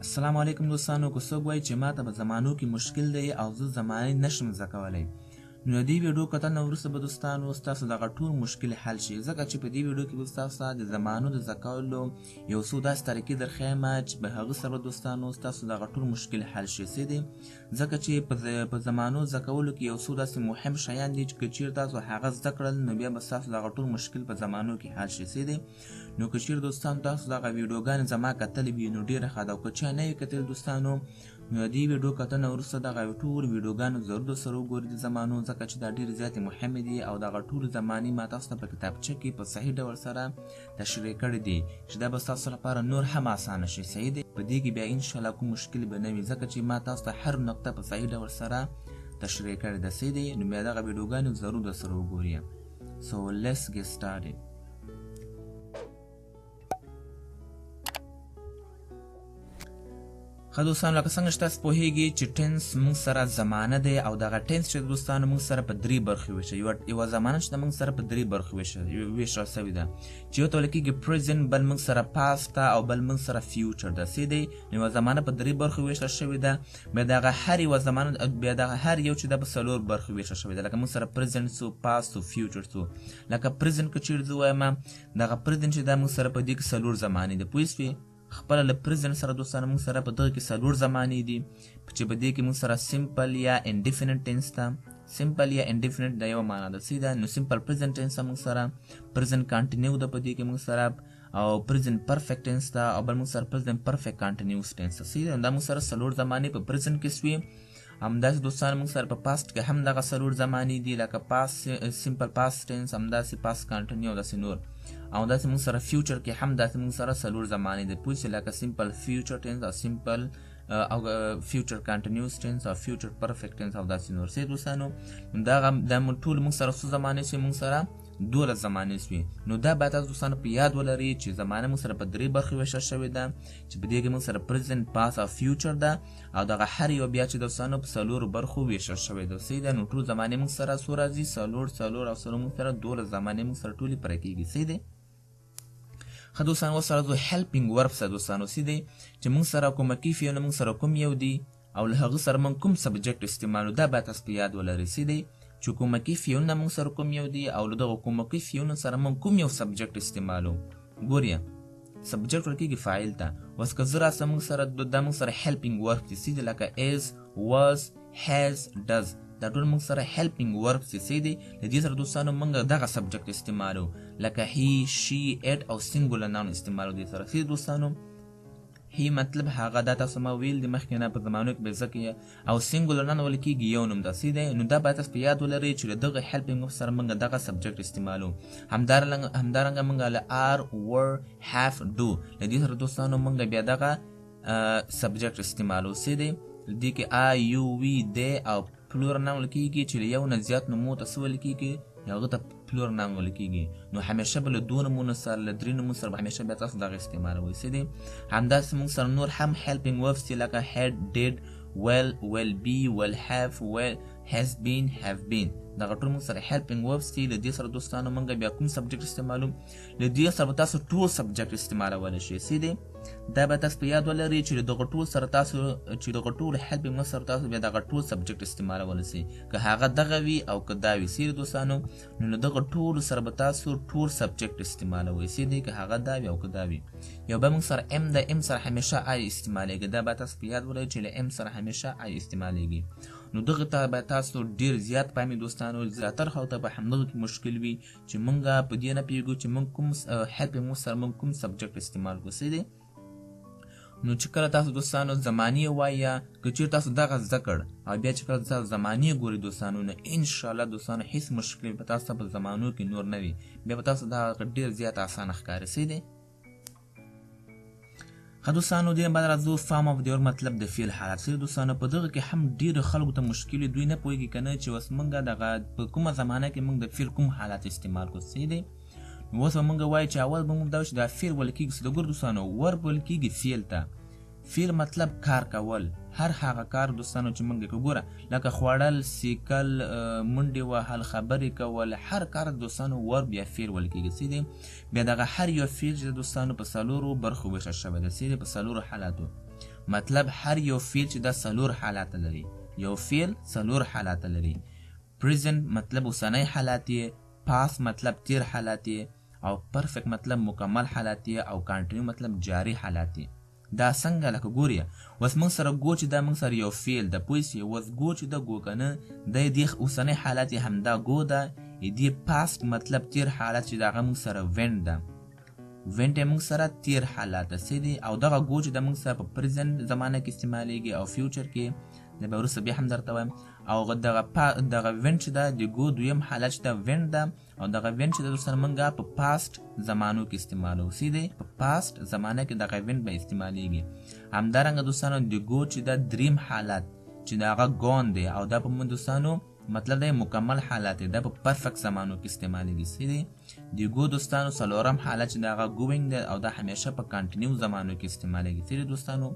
السلام علیکم دوستانو. که څوک وایي چې ماته په زمانو کې مشکل دی او زه زمانې نشم زده کولی، نو د دې ویډیو کتنه وروسته به دوستانو ستاسو دغه ټول مشکل حل شي، ځکه چې په دې ویډیو کې به ستاسو ته د زمانو د زده کولو یو څو داسې طریقې درښیم چې په هغه سره به دوستانو ستاسو دغه ټول مشکل حل شي. څه دی؟ ځکه چې په زمانو زده کولو کې یو څو داسې مهم شیان دي چې که چیرې تاسو هغه زده کړل نو بیا به ستاسو دغه ټول مشکل په زمانو کې حل شي. څه دی؟ نو که چیرې دوستانو تاسو دغه ویډیوګانې زما کتلې وي نو ډېره ښه ده، او که چا نه وي کتلې دوستانو نو د دې ویډیو کتنه وروسته دغه ټول ویډیوګانو ضرور درسره وګورئ د زمانو، ځکه چې دا ډېرې زیاتې مهمې دي او دغه ټول زمانې ما تاسو ته په کتابچه کې په صحیح ډول سره تشریح کړي دي چې دا به ستاسو لپاره نور هم اسانه شي. صحیح دی؟ په دې کې بیا انشاءالله کوم مشکل به نه وي، ځکه چې ما تاسو ته هر نقطه په صحیح ډول سره تشریح کړې ده. صحیح دی؟ نو بیا دغه ویډیوګانې ضرور درسره وګورئ. So let's get started. ښه دوستانو، لکه څنګه چې تاسو پوهیږئ چې ټینس موږ سره زمانه دی او دغه ټینس چې دوستانو موږ سره په درې برخې ویشل، یوه زمانه چې موږ سره په درې برخې ویشل شوې ده، چې یو ته ویل کېږي پریزنټ، بل موږ سره پاست ده او بل موږ سره فیوچر ده. څه دی؟ یوه زمانه په درې برخې ویشل شوې ده، بیا دغه هر یوه زمانه بیا دغه هر یو چې ده په څلور برخې ویشل شوې ده، لکه موږ سره پریزنټ سو، پاست سو، فیوچر سو. لکه پریزنټ که چیرې زه وایم دغه پریزنټ چې ده موږ سره په دې کې څلور زمانې ده. پوه شوې؟ خپله له پریزنټ سره دوستانو موږ سره په دغه کې څلور زمانې دي چې په دې کې موږ سره سمپل یا انډیفینټ ټینس ده. سمپل یا انډیفینټ دا یوه معنا ده. څه ده؟ نو سمپل پریزنټ ټینس ده موږ سره، پریزنټ کانټینیو ده په دې کې موږ سره، او پریزنټ پرفیکټ ټینس ده، او بل موږ سره پریزنټ پرفیکټ کانټینیوس ټینس ده. څه ده؟ دا موږ سره څلور زمانې په پریزنټ کې سوي. همداسې دوستانو موږ سره په پاست کې هم دغه څلور زمانې دي، لکه پاست سمپل پاست ټینس، همداسې پاست کانټینیو، داسې نور. او داسې موږ سره فیوچر کې هم داسې موږ سره څلور زمانې دي. پوه شئ؟ لکه سمپل فیوچر ټینس او سمپل او فیوچر کانټینیوس ټینس او فیوچر پرفیکټ ټینس او داسې نور. څه دوستانو؟ دا ټول موږ سره څو زمانې شوي؟ موږ سره 12 زمانې شوي. نو دا باید تاسو دوستانو په یاد ولرئ چې زمانه موږ سره په درې برخې ویشل شوې ده، چې په دې کې موږ سره پریزنټ، پاست او فیوچر ده، او دغه هر یو بیا چې دوستانو په څلورو برخو ویشل شوې ده. صحیح ده؟ نو ټول زمانې موږ سره څو راځي؟ څلور او څلور موږ سره 12 زمانې موږ سره ټولې پوره کېږي. صحیح دی؟ ښه دوستانو، اوس سره هیلپینګ وربس ده دوستانو. څه دی؟ چې موږ سره کومکي فعلونه موږ سره کوم یو دي او له هغه سره موږ کوم سبجیکټ استعمالو، دا باید تاسو په یاد ولرئ. څه دی؟ چې کومکي فعلونه موږ سره کوم یو دي او له دغه کومکي فعلونو سره موږ کوم یو سبجیکټ استعمالو. ګورئ، سبجیکټ ورته کېږي فاعل ته. اوس که زه راسم موږ سره دا موږ سره هیلپینګ ورب دي. څه دي؟ لکه is، was، has، does، دا ټول موږ سره هیلپینګ وربس دي. څه دي؟ له دې سره دوستانو موږ دغه سبجیکټ استعمالو، لکه he، she، it او سینګولر ناون استعمالو دې سره. څه دوستانو؟ هی مطلب هغه دا تاسو ما ویل د مخکې نه په زمانو کې به زه کې، او سینګولر ناون ویل کېږي یو نوم ده. څه دی؟ نو دا باید تاسو په یاد ولرئ چې له دغه هیلپینګ ورب سره موږ دغه سبجیکټ استعمالو. همدارنګه موږ له are، were، have، do له دې سره دوستانو موږ بیا دغه سبجیکټ استعمالو. څه دی؟ دې کې I، you، we، they او پلورال ناون ویل کېږي چې له یو نه زیات نومونو ته څه ویل کېږي؟ هغه ته پلورال ناون ویل کېږي. نو همیشه به له دوه نومونو سره، له درې نومونو سره به همیشه بیا تاسو دغه استعمالوئ. څه دی؟ همداسې موږ سره نور هم هیلپینګ وربس دي، لکه had، did، will be، will have، has been، have been. دغه ټول موږ سره هیلپینګ وربس دي. له دې سره دوستانو موږ بیا کوم سبجیکټ استعمالو؟ له دې سره به تاسو ټول سبجیکټ استعمالولی شئ. څه دی؟ دا به تاسو په یاد ولرئ چې دغه ټول سره تاسو چې دغه ټول هیلپینګ وربس سره تاسو بیا دغه ټول سبجیکټ استعمالولی شئ، که هغه دغه وي او که دا وي. څه دوستانو؟ نو له دغه ټولو سره به تاسو ټول سبجیکټ استعمالوئ. څه دی؟ که هغه دا وي او که دا وي. یو به موږ سره ام ده، ام سره همیشه آی استعمالیږي. دا به تاسو په یاد ولرئ چې له ام سره همیشه آی استعمالیږي. نو دغه ته به تاسو ډېر زیات پامې دوستانو، زیاتره خلکو ته به همدغه کې مشکل وي چې موږ په دې نه پوهېږو چې موږ کوم هیلپینګ ورب سره موږ کوم سبجیکټ استعمال کړو. څه دی؟ نو چې کله تاسو دوستانو زمانې وایه، که چېرې تاسو دغه زده کړ او بیا چې کله تاسو زمانې ګورئ دوستانو، نو انشاءالله دوستانو هېڅ مشکل به تاسو ته په زمانو کې نور نه وي، بیا به تاسو دغه ډېر زیات اسانه ښکاري. څه دی؟ ښه دوستانو، دې نه بعد راځو فارم اف د ورب مطلب د فعل حالت. څه دوستانو؟ په دغه کې هم ډېرو خلکو ته مشکل وي، دوی نه پوهېږي که نه چې اوس موږ دغه په کومه زمانه کې موږ د فعل کوم حالت استعمال کړو. څه دی؟ اوس به موږ وایو چې اول به موږ دا چې دا فعل ویل کېږي. څه د ګورو دوستانو؟ ورب ویل کېږي فعل ته. فعل مطلب کار کول، هر هغه کار دوستانو چې موږ کوو. ګوره، لکه خوړل، سیکل، منډې وهل، خبرې کول، هر کار دوستانو ورب یا فعل ویل کېږي. څه دی؟ بیا دغه هر یو فعل چې دوستانو په څلورو برخو ویشل شوی دی. څه دی؟ په څلورو حالاتو. مطلب هر یو فعل چې دا څلور حالات لري، یو فعل څلور حالات لري. present مطلب اوسنی حالات یې، past مطلب تیر حالات یې، او perfect مطلب مکمل حالات یې، او continue مطلب جاری حالات یې. دا څنګه لکه ګوریا اوس موږ سره ګو چې دا موږ سره یو فعل د پوهېږي اوس ګو چې د ګو که نه دی دې اوسنی حالت یې همدا ګو ده، دې past مطلب تیر حالت چې د هغه موږ سره وینټ ده، وینټ یې موږ سره تیر حالت ده څه دی. او دغه ګو چې د موږ سره په پرزنټ زمانه کې استعمالیږي او فیوچر کې د به وروسته بیا هم درته وایم. او دغه وینټ چې ده د ګو دویم حالت چې ده وینټ ده، او دغه وینټ چې ده دوستانو موږ په پاست زمانو کې استعمالو څه دی، په پاست زمانه کې دغه وینټ به استعمالیږي. همدارنګه دوستانو د ګو چې ده دریم حالت چې د هغه ګون دی، او دا په موږ دوستانو مطلب دی مکمل حالت دی، دا په پرفکت زمانو کې استعمالیږي څه دی. د ګو دوستانو څلورم حالت چې د هغه ګوینګ دی، او دا همیشه په کانټینیو زمانو کې استعمالیږي څه دی دوستانو.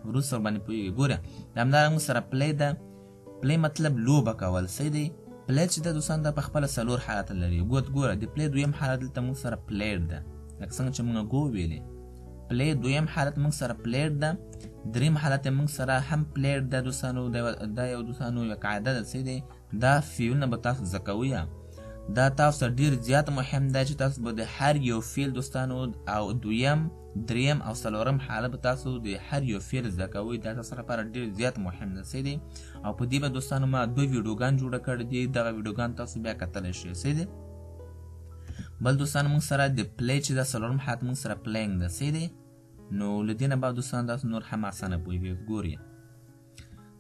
وروسته ورباندې پوهېږي. ګوره همدارنګه سره پلی ده، پلی مطلب لوبه کول څه دی. پلی چې ده دوستانو دا په خپله څلور حالت لري. ګوره د پلی دویم حالت دلته موږ سره پلیډ ده، لکه څنګه چې موږ ګو ویلې. پلی دویم حالت موږ سره پلیډ ده، دریم حالت موږ سره هم پلیډ ده دوستانو. دا یو دوستانو یو قاعده ده څه دی، دا فعلونه به تاسو زده کوئ. دا تاسو ته ډېر زیات مهم دی چې تاسو به د هر یو فعل دوستانو او دویم دریم او څلورم حالت به تاسو د هر یو فعل زده کوئ. دا تاسو لپاره ډېر زیات مهم ده څه دی. او په دې به دوستانو ما 2 ویډیوګان جوړه کړي دي، دغه ویډیوګان تاسو بیا کتلی شئ څه دی. بل دوستانو موږ سره د پلی چې دا څلورم حالت موږ سره پلینګ ده څه دی. نو له دې نه بعد دوستانو تاسو نور هم اسانه پوهېږئ. ګورئ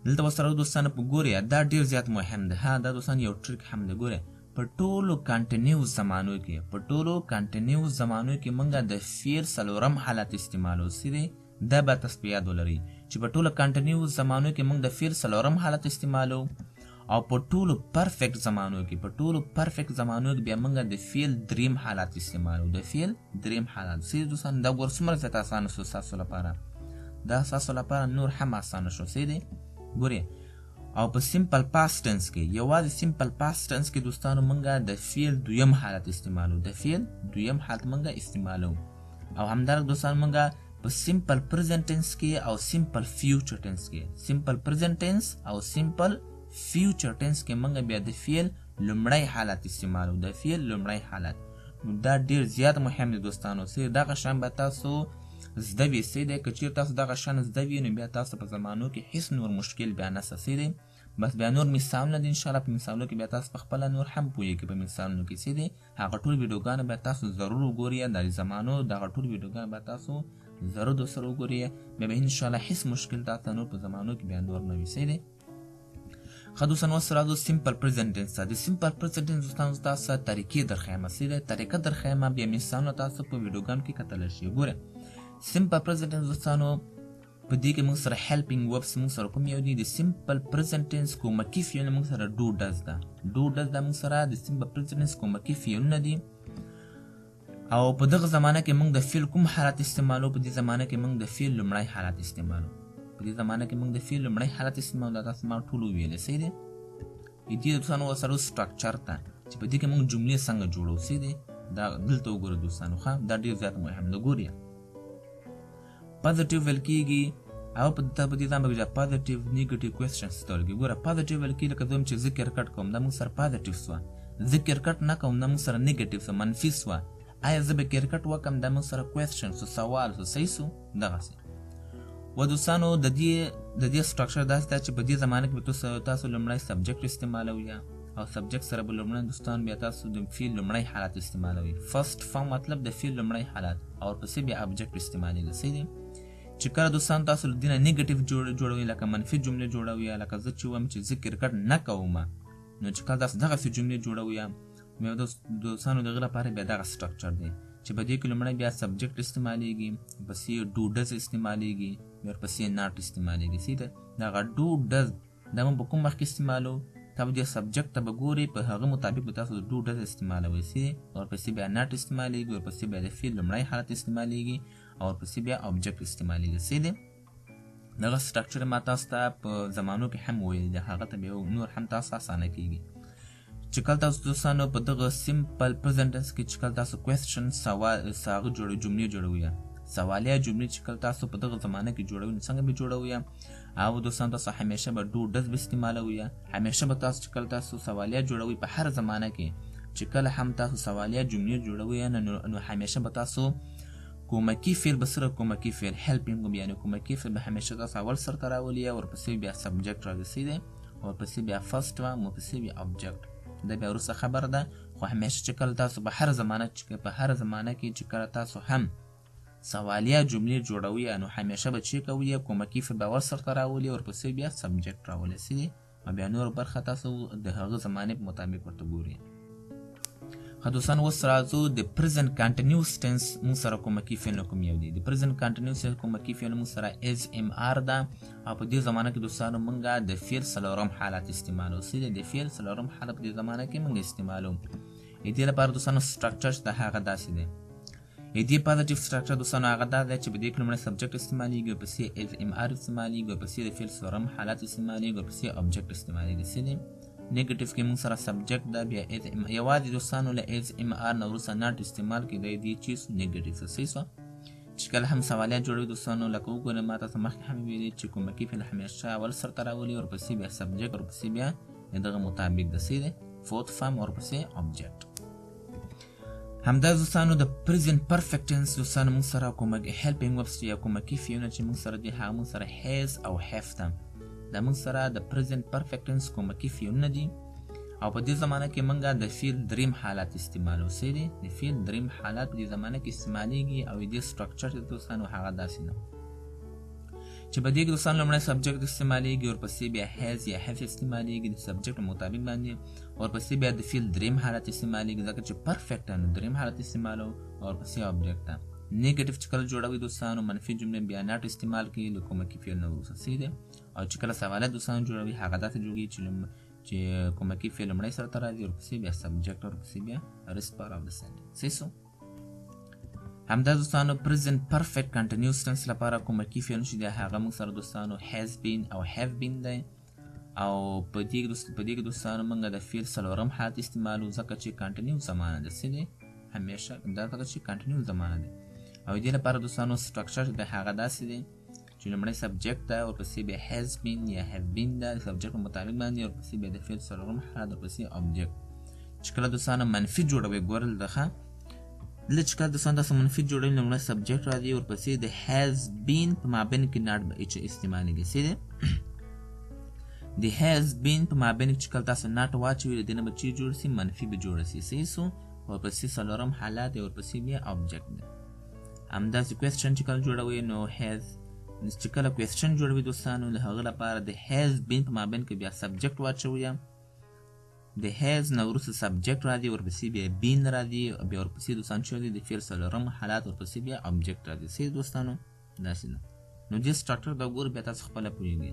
دلته ورسره دوستانو په ګورئ دا ډېر زیات مهم ده. ها دا دوستانو یو ټریک هم ده. ګورئ په ټولو کانټینیو زمانو کې، په ټولو کانټینیو زمانو کې موږ د فعل څلورم حالت استعمالو څه دی. دا به تاسو په یاد ولرئ چې په ټولو کانټینیو زمانو کې موږ د فعل څلورم حالت استعمالو، او په ټولو پرفیکټ زمانو کې، په ټولو پرفیکټ زمانو کې بیا موږ د فعل دریم حالت استعمالو، د فعل دریم حالت څه دوستانو. دا ګوره څومره زیات اسانه شو ستاسو لپاره، دا ستاسو لپاره نور هم اسانه شو څه دی. ګورئ او په سیمپل پاست ټنس کې، یوازې سیمپل پاست ټنس کې دوستانو موږ د فعل دویم حالت استعمالو، د فعل دویم حالت موږ استعمالو. او همدارنګه دوستانو موږ په سیمپل پرزنټ ټنس کې او سیمپل فیوچر ټنس کې، سیمپل پرزنټ ټنس او سیمپل فیوچر ټنس کې موږ بیا د فعل لومړی حالت استعمالو، د فعل لومړی حالت. نو دا ډېر زیات مهم دی دوستانو څه دغه شان به تاسو زده وي څه دی. که چېرې تاسو دغه شان زده وي نو بیا تاسو په زمانو کې هېڅ نور مشکل بیا نشته څه دی. بس بیا نور مثالونه دي انشاءالله، په مثالو کې بیا تاسو په خپله نور هم پوهېږئ په مثالونو کې څه دی. هغه ټول ویډیوګانې بیا تاسو ضرور وګورئ، د زمانو دغه ټول ویډیوګانې بیا تاسو ضرور دوسره وګورئ. بیا به انشاءالله هېڅ مشکل تاسو نور په زمانو کې بیا نور نه وي څه دی. ښه دوستانو اوس راځو سیمپل پرزنټ ټنس ته. د سیمپل پرزنټ ټنس دوستانو تاسو طریقې درښیم څه دی، طریقه درښیم، بیا مثالونه تاسو په ویډیوګانو کې کتلی شئ. ګوره سیمپل پرزنټ ټنس دوستانو په دې کې موږ سره هیلپینګ وربس موږ سره کوم یو دي. د سیمپل پرزنټ ټنس کومکي فعلونه موږ سره ډو ډز ده، ډو ډز ده موږ سره د سیمپل پرزنټ ټنس کومکي فعلونه دي. او په دغه زمانه کې موږ د فعل کوم حالت استعمالو، په دې زمانه کې موږ د فعل لومړی حالت استعمالو، په دې زمانه کې موږ د فعل لومړی حالت استعمالو. دا تاسو ما ټول وویلې څه دی. دې دوستانو ورسره سټرکچر ته چې په دې کې موږ جملې څنګه جوړو څه دی، دا دلته وګورئ دوستانو. ښه دا ډېر زیات مهم ده. ګورئ پازیټیو ویل کېږي او په دې ځان به پازیټیو نیګیټیو کوېسچنز ته ویل کېږي. ګوره پازیټیو ویل کېږي لکه دویم چې ذکر کټ کوم دا موږ سره پازیټیو سوه، ذکر کټ نه کوم دا موږ سره نیګیټیو سوه، منفي سوه. آیا زه به کرکټ وکړم دا موږ سره کوېسچن سو، سوال سو، صحیح سو. دغسې و دوستانو د دې سټرکچر داسې ده چې په دې زمانه کې به تاسو لومړی سبجیکټ استعمالوئ او سبجیکټ سره به لومړی دوستان بیا تاسو د فعل لومړی حالت استعمالوئ. فرست فارم مطلب د فعل لومړی حالت او ورپسې بیا ابجیکټ استعمالېږي صحیح دی. چې کله دوستان تاسو له دې نه نیګیټیو جوړوئ لکه منفي جملې جوړوئ، لکه زه چې وایم چې زه کرکټ نه کوم، نو چې کله تاسو دغسې جملې جوړوئ بیا دوستانو د هغې لپاره بیا دغه سټرکچر دی چې په دې کې لومړی بیا سبجیکټ استعمالېږي، ورپسې ډو ډز استعمالېږي، بیا ورپسې ناټ استعمالېږي صحیح ده. دغه ډو ډز دا موږ په کوم وخت کې استعمالو، تاسو دې سبجیکټ ته به ګورئ، په هغه مطابق به تاسو ډو ډز استعمالوئ صحیح. ورپسې بیا ناټ استعمالېږي، ورپسې بیا د فعل لومړی حالت استعمالېږي او ورپسې بیا اوبجیکټ استعمالېږي صحیح دی. دغه سټرکچر ما تاسو ته په زمانو کې هم ویلی دی، هغه ته بیا نور هم تاسو اسانه کېږي. چې کله تاسو دوستانو په دغه سیمپل پرزنټ ټنس کې چې کله تاسو کوېسچن سوال هغه جملې جوړوئ سوالیه جملې چې کله تاسو په دغه زمانه کې جوړوئ نو څنګه به جوړوئ؟ او دوستان تاسو همیشه به ډو ډز به استعمالوئ. همیشه به تاسو چې کله تاسو سوالیه جوړوئ په هر زمانه کې چې کله هم تاسو سوالیه جملې جوړوئ نو همیشه به تاسو کومکی فعل به سره کومکی فعل هیلپینګ یعنی کومکی فعل به همیشه تاسو اول سرته راولئ ورپسې بیا سبجیکټ راځي دی ورپسې بیا فرست و ورپسې بیا object. دا بیا وروسته خبره ده خو همیشه چې کله تاسو په هر زمانه کې چې کله تاسو هم سوالیه جملې جوړوئ نو همیشه به چې کوئ کومکی فعل به اول سرته راولئ ورپسې بیا سبجیکټ راولئ او بیا نور برخه تاسو د هغه زمانې په مطابق ورته ګورئ. دوستان اوس راځو د پرزنت کنټینیوس ټنس موږ سره کومکی فعل کوم یو دی. د پرزنت کنټینیوس کومکی فعل موږ سره از ام آر ده او په دې زمانه کې دوستانو موږ د فعل څلورم حالت استعمالو. د فعل څلورم حالت په دې زمانه کې موږ استعمالو. دې لپاره دوستانو سټرکچر د هغه داسې دی. دې پازیټیو سټرکچر دوستانو هغه دا دی چې په دې کې لومړی سبجیکټ استعمالیږي ورپسې از ام آر استعمالیږي ورپسې د فعل څلورم حالت استعمالیږي ورپسې object استعمالیږي. نیگیټیو کې موږ سره سبجیکټ ده بیا یوازې دوستانو له از ام آر نه وروسته ناټ استعمال کېدی دی چې نیگیټیو صحیح شو. چې کله هم سوالیه جوړوي دوستانو لکه وګورئ ما تاسو مخکې هم ویلي چې کومکی فعل همیشه اول سرته راولي ورپسې بیا سبجیکټ ورپسې بیا دغه مطابق د سی دی فورت فارم ورپسې object. همدا دوستانو د پرزنت پرفیکټ ټنس دوستانو موږ سره کومک هیلپینګ وربس یا کومکی فعلونه چې موږ سره دي هغه موږ سره هیز او هاف ده. دا موږ سره د پرزنت پرفیکټ ټنس کومکی فعلونه دي او په دې زمانه کې موږ د فعل دریم حالت استعمالو. د فعل دریم حالت په دې زمانه کې استعمالیږي او د سټرکچر دوستانو هغه داسې نه چې په دې کې دوستانو لومړی سبجیکټ استعمالیږي ورپسې بیا هیز یا هاف استعمالیږي د سبجیکټ مطابق باندې ورپسې بیا د فعل دریم حالت استعمالیږي ځکه چې پرفیکټ نو دریم حالت استعمالو ورپسې object ده. نیگیټیو چې کله جوړوي دوستانو منفي جملې بیا ناټ استعمال کوي له کومکی فعل نه وروسته دی او چې کله سواله دوستانو جوړوي هغه داسې جوړوي چې کومکی فعل لومړی سرته راځي ورپسې بیا سبجیکټ ورپسې بیا rest part of the sentence. صحیح. همدا دوستانو پرزنت پرفیکټ کنټینیوس ټنس لپاره کومکی فعل چې دی هغه موږ سره دوستانو has been او have been دی او په دې کې دوستانو موږ د فعل څلورم حالت استعمالو ځکه چې کنټینیوس زمانه ده همیشه دا ځکه چې کنټینیوس زمانه ده او دې لپاره دوستانو سټرکچر د هغه داسې دی چې لومړی سبجیکټ ده ورپسې بیا has been یا have been ده سبجیکټ مطابق باندې ورپسې بیا د فعل څلورم حالت ورپسې object. چې کله دوستانو منفي جوړوي ګورل دغه چې کله دوستانو تاسو منفي جوړوي لومړی سبجیکټ راځي ورپسې د has been په مابین کې ناټ به استعمالیږي. د has been په مابین کې چې کله تاسو ناټ واچوي د دې نه به چې جوړ سي منفي به جوړ سي. صحیح سو ورپسې څلورم حالت ورپسې بیا object ده. همداسې کوېسچن چې کله جوړوي نو has چې کله کوېسچن جوړوي دوستانو له هغه لپاره د has been په مابین کې بیا سبجیکټ واچوي د has نه وروسته سبجیکټ راځي ورپسې بیا been راځي بیا ورپسې دوستانو چې د فعل څلورم حالت ورپسې بیا object راځي. صحیح دوستانو داسې نه نو دې سټرکچر د ګور بیا تاسو خپله پوهېږئ.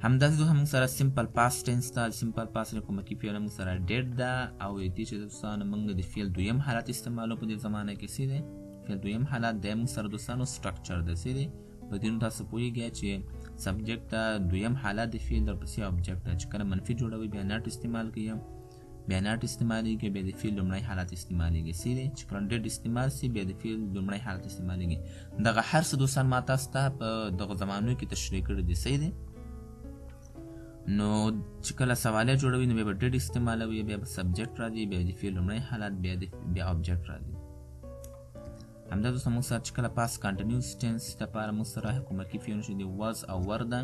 همداسې موږ سره سمپل پاست ټنس ده. سمپل پاست کومکی فعل موږ سره ډیډ ده او دې چې دوستانو موږ د فعل دویم حالت استعمالو په دې زمانه کې دی فعل دویم حالت د موږ سره دوستانو سټرکچر ده په دې نو تاسو پوهېږئ چې سبجیکټ ده دویم حالت د فعل ورپسې object ده چې کله منفي جوړوي بیا ناټ استعمال کوي بیا ناټ استعمالیږي بیا د فعل لومړی حالت استعمالیږي چې کله ډیډ استعمال سي بیا د فعل لومړی حالت استعمالیږي. دغه هر څه دوستان ما تاسو ته په دغه زمانو کې تشریح کړي دي. صحیح دی. نو چې کله سوالیه جوړوي نو بیا به ډیډ استعمالوي بیا به سبجیکټ راځي بیا د فعل لومړی حالت بیا object راځي. همدا دوستان موږ سره چې کله پاس کنټینیوس ټنس لپاره موږ سره کومکی فعلونه چې دي was او were ده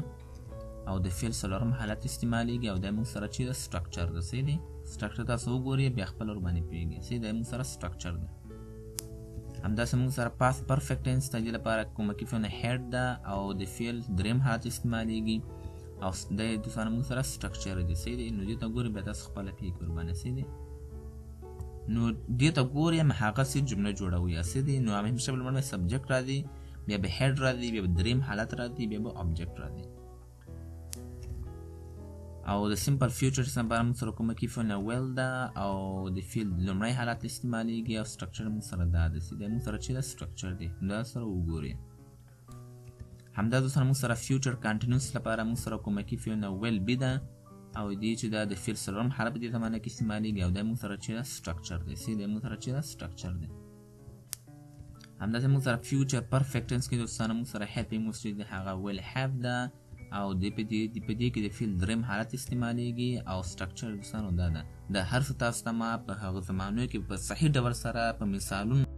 او د فعل څلورم حالت استعمالیږي او دا موږ سره چې سټرکچر ده. صحیح دی. سټرکچر تاسو وګورئ بیا خپل ور باندې پوهېږئ. صحیح دی. موږ سره سټرکچر ده. همداسې موږ سره پاس پرفیکټ ټنس د دې لپاره کومکی فعلونه head ده او د فعل دریم حالت استعمالیږي او د دوستانو موږ سره سټرکچر دي. صحیح دی. نو دې ته ګورئ بیا تاسو خپله پوهېږئ ورباندې. صحیح دی. نو دې ته ګورئ هغسې جمله جوړوئ. صحیح دی. نو همیشه به لومړی سبجیکټ راځي بیا به head راځي بیا به دریم حالت راځي بیا به object راځي. او د سمپل فیوچر لپاره موږ سره کومکی فعلونه will ده او د فعل لومړی حالت استعمالیږي او سټرکچر موږ سره دا ده. صحیح دی. موږ سره چې دا سټرکچر دی دا سره وګورئ. همدا دوستان موږ سره فیوچر کنټینیوس لپاره موږ سره کومکی فعلونه will be ده او دې چې دا د فعل څلورم حالت په دې زمانه کې استعمالیږي او دا موږ سره چې دا سټرکچر دی. صحیح دی. موږ سره چې دا سټرکچر دی. همداسې موږ سره فیوچر پرفیکټ ټنس کې دوستانو موږ سره هیپی موږ چې د هغه ویل هاف ده او د په دې کې د فعل دریم حالت استعمالیږي او سټرکچر دوستانو دا ده د هر څه تاسو ته ما په هغه زمانو کې په صحیح ډول سره په مثالونو